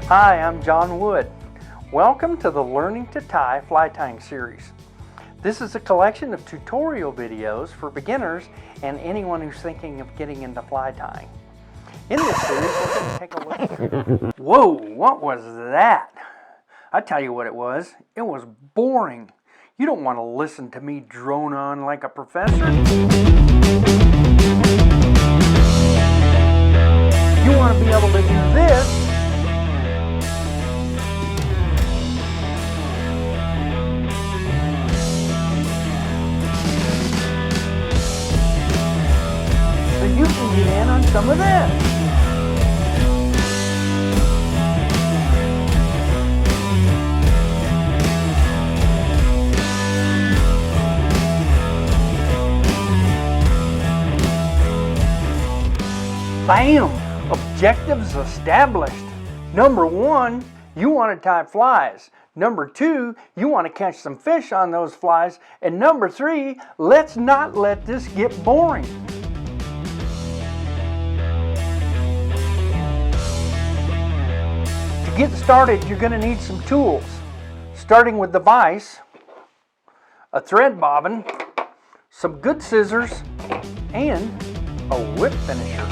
Hi, I'm John Wood. Welcome to the Learning to Tie Fly Tying series. This is a collection of tutorial videos for beginners and anyone who's thinking of getting into fly tying. In this series, we're going to take a look. Whoa, what was that? I tell you what it was boring. You don't want to listen to me drone on like a professor. You want to be able to do this so you can get in on some of this. Bam! Objectives established. Number one, you want to tie flies. Number two, you want to catch some fish on those flies. And number three, let's not let this get boring. To get started, you're going to need some tools. Starting with the vise, a thread bobbin, some good scissors, and a whip finisher.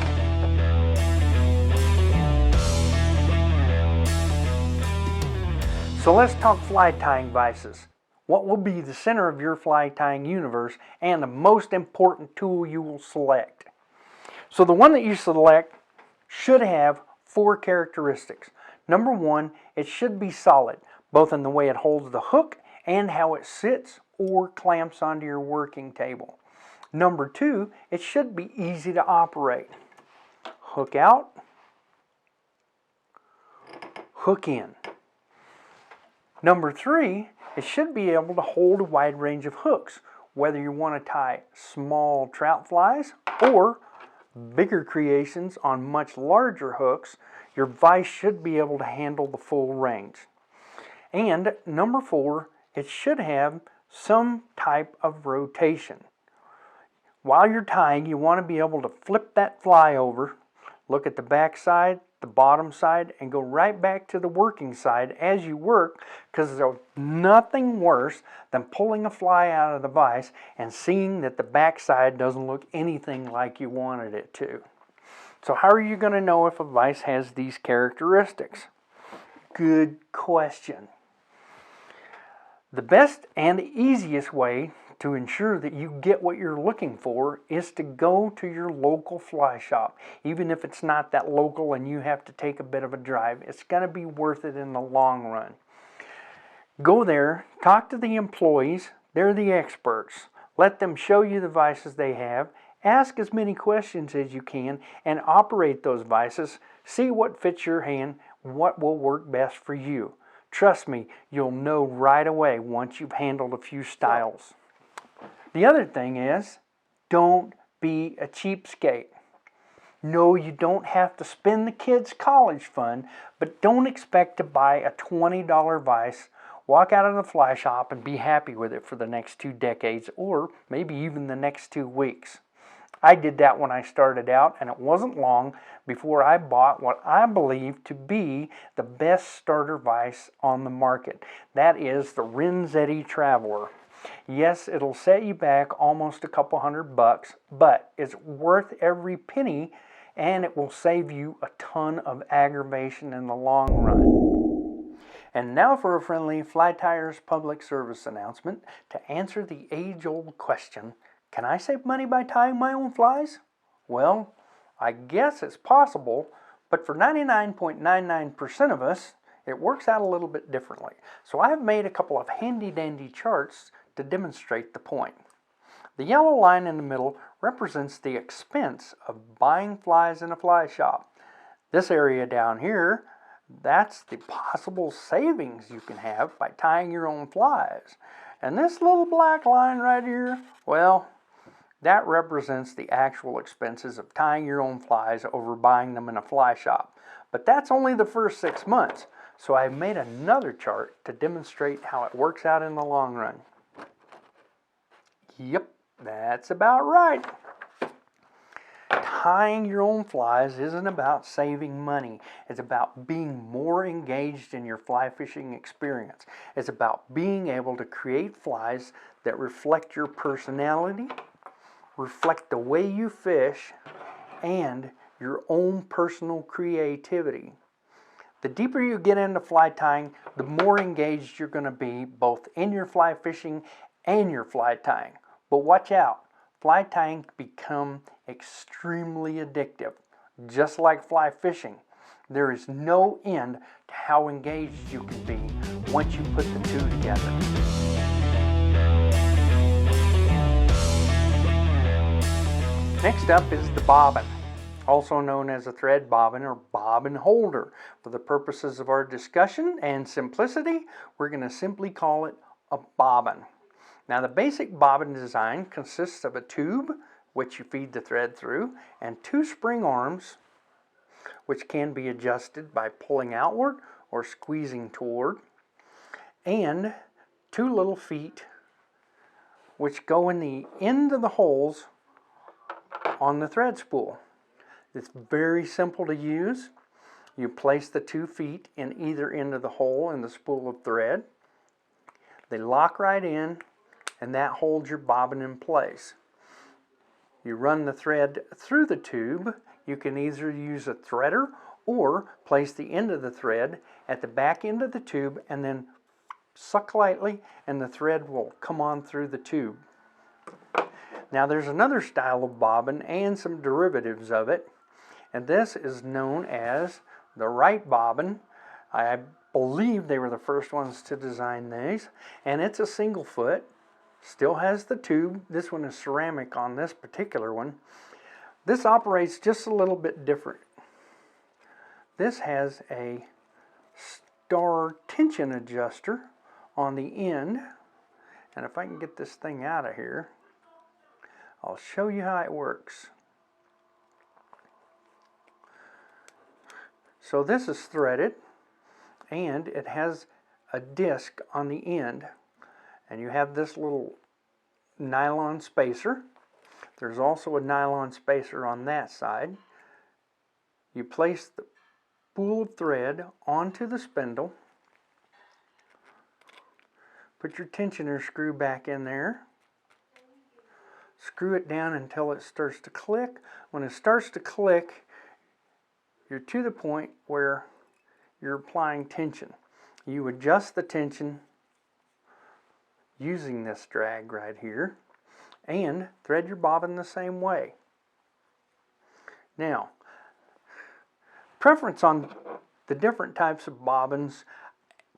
So let's talk fly tying vices. What will be the center of your fly tying universe and the most important tool you will select? So the one that you select should have 4 characteristics. Number one, it should be solid, both in the way it holds the hook and how it sits or clamps onto your working table. Number two, it should be easy to operate. Hook out, hook in. Number three, it should be able to hold a wide range of hooks, whether you want to tie small trout flies or bigger creations on much larger hooks. Your vise should be able to handle the full range. And number four, it should have some type of rotation. While you're tying, you want to be able to flip that fly over, look at the back side, the bottom side, and go right back to the working side as you work, because there's nothing worse than pulling a fly out of the vise and seeing that the back side doesn't look anything like you wanted it to. So how are you going to know if a vise has these characteristics? Good question. The best and easiest way to ensure that you get what you're looking for is to go to your local fly shop. Even if it's not that local and you have to take a bit of a drive, it's going to be worth it in the long run. Go there, talk to the employees, they're the experts. Let them show you the vices they have, ask as many questions as you can, and operate those vices. See what fits your hand, what will work best for you. Trust me, you'll know right away once you've handled a few styles. The other thing is, don't be a cheapskate. No, you don't have to spend the kids' college fund, but don't expect to buy a $20 vise, walk out of the fly shop, and be happy with it for the next 2 decades, or maybe even the next 2 weeks. I did that when I started out, and it wasn't long before I bought what I believe to be the best starter vise on the market. That is the Renzetti Traveler. Yes, it'll set you back almost a couple $100, but it's worth every penny, and it will save you a ton of aggravation in the long run. And now for a friendly Fly Tyers public service announcement to answer the age-old question, can I save money by tying my own flies? Well, I guess it's possible, but for 99.99% of us, it works out a little bit differently. So I've made a couple of handy-dandy charts to demonstrate the point. The yellow line in the middle represents the expense of buying flies in a fly shop. This area down here, that's the possible savings you can have by tying your own flies. And this little black line right here, well, that represents the actual expenses of tying your own flies over buying them in a fly shop. But that's only the first 6 months. So I've made another chart to demonstrate how it works out in the long run. Yep, that's about right. tying your own flies isn't about saving money. It's about being more engaged in your fly fishing experience. It's about being able to create flies that reflect your personality, reflect the way you fish, and your own personal creativity. The deeper you get into fly tying, the more engaged you're going to be both in your fly fishing and your fly tying. But watch out, fly tying can become extremely addictive. Just like fly fishing, there is no end to how engaged you can be once you put the two together. Next up is the bobbin, also known as a thread bobbin or bobbin holder. For the purposes of our discussion and simplicity, we're going to simply call it a bobbin. Now, the basic bobbin design consists of a tube, which you feed the thread through, and two spring arms, which can be adjusted by pulling outward or squeezing toward, and two little feet, which go in the end of the holes on the thread spool. It's very simple to use. You place the 2 feet in either end of the hole in the spool of thread. They lock right in, and that holds your bobbin in place. You run the thread through the tube. You can either use a threader or place the end of the thread at the back end of the tube and then suck lightly and the thread will come on through the tube. Now there's another style of bobbin and some derivatives of it, and this is known as the right bobbin. I believe they were the first ones to design these, and it's a single foot, still has the tube. This one is ceramic on this particular one. This operates just a little bit different. This has a star tension adjuster on the end, and if I can get this thing out of here, I'll show you how it works. So this is threaded, and it has a disc on the end, and you have this little nylon spacer. There's also a nylon spacer on that side. You place the spool of thread onto the spindle, put your tensioner screw back in there, screw it down until it starts to click. When it starts to click, you're to the point where you're applying tension. You adjust the tension using this drag right here and thread your bobbin the same way. Now, preference on the different types of bobbins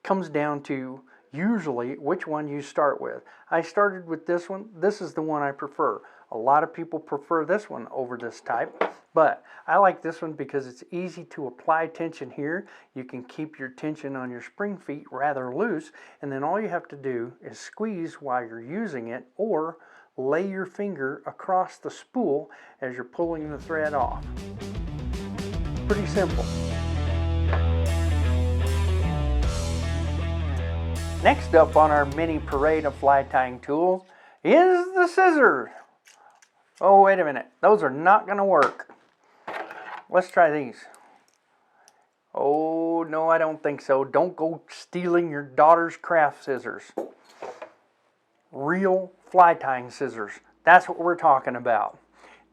comes down to usually which one you start with. I started with this one. This is the one I prefer. A lot of people prefer this one over this type, but I like this one because it's easy to apply tension here. You can keep your tension on your spring feet rather loose, and then all you have to do is squeeze while you're using it or lay your finger across the spool as you're pulling the thread off. Pretty simple. Next up on our mini parade of fly tying tools is the scissors. Oh, wait a minute. Those are not going to work. Let's try these. Oh, no, I don't think so. Don't go stealing your daughter's craft scissors. Real fly tying scissors. That's what we're talking about.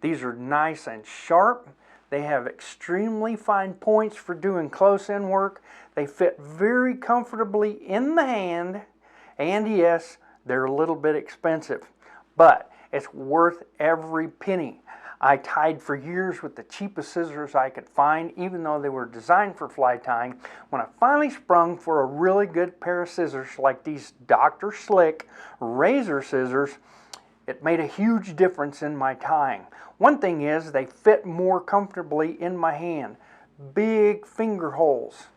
These are nice and sharp. They have extremely fine points for doing close-in work. They fit very comfortably in the hand. And yes, they're a little bit expensive, but it's worth every penny. I tied for years with the cheapest scissors I could find, even though they were designed for fly tying. When I finally sprung for a really good pair of scissors like these Dr. Slick razor scissors, it made a huge difference in my tying. One thing is they fit more comfortably in my hand. Big finger holes.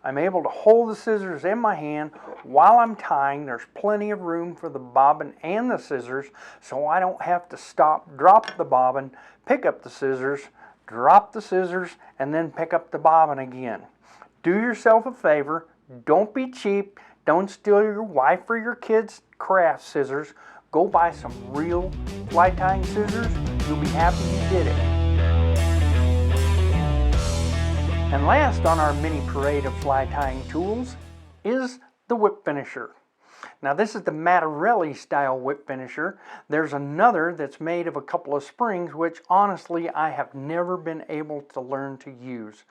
I'm able to hold the scissors in my hand while I'm tying. There's plenty of room for the bobbin and the scissors, so I don't have to stop, drop the bobbin, pick up the scissors, drop the scissors, and then pick up the bobbin again. Do yourself a favor. Don't be cheap. Don't steal your wife or your kids' craft scissors. Go buy some real fly tying scissors. You'll be happy you did it. And last on our mini parade of fly tying tools is the whip finisher. Now this is the Mattarelli style whip finisher. There's another that's made of a couple of springs, which honestly I have never been able to learn to use.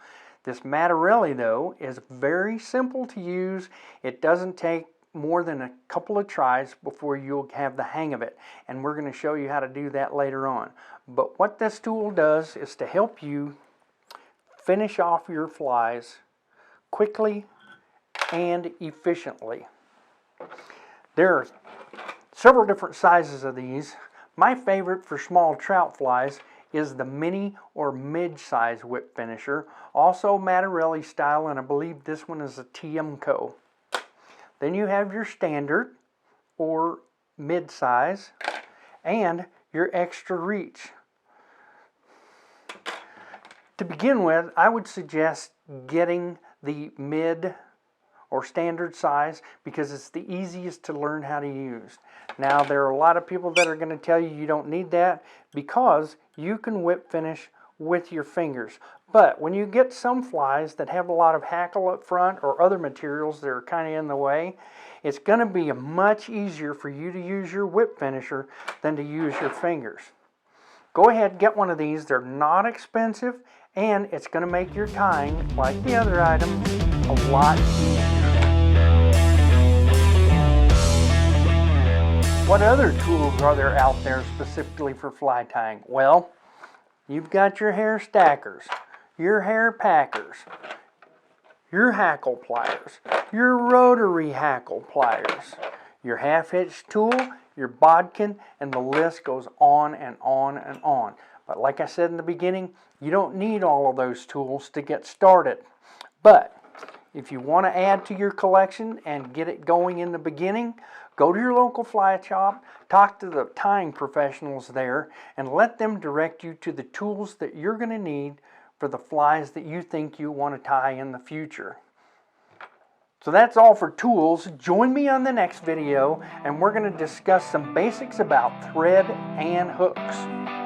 This Mattarelli though is very simple to use. It doesn't take more than a couple of tries before you'll have the hang of it, and we're going to show you how to do that later on. But what this tool does is to help you finish off your flies quickly and efficiently. There are several different sizes of these. My favorite for small trout flies is the mini or mid-size whip finisher, also Mattarelli style, and I believe this one is a TMCO. Then you have your standard or mid-size and your extra reach. To begin with, I would suggest getting the mid or standard size because it's the easiest to learn how to use. Now there are a lot of people that are going to tell you you don't need that because you can whip finish with your fingers. But when you get some flies that have a lot of hackle up front or other materials that are kind of in the way, it's going to be much easier for you to use your whip finisher than to use your fingers. Go ahead, get one of these. They're not expensive, and it's going to make your tying, like the other items, a lot easier. What other tools are there out there specifically for fly tying? Well, you've got your hair stackers, your hair packers, your hackle pliers, your rotary hackle pliers, your half-hitch tool, your bodkin, and the list goes on and on and on. But like I said in the beginning, you don't need all of those tools to get started. But if you want to add to your collection and get it going in the beginning, go to your local fly shop, talk to the tying professionals there, and let them direct you to the tools that you're going to need for the flies that you think you want to tie in the future. So that's all for tools. Join me on the next video, and we're going to discuss some basics about thread and hooks.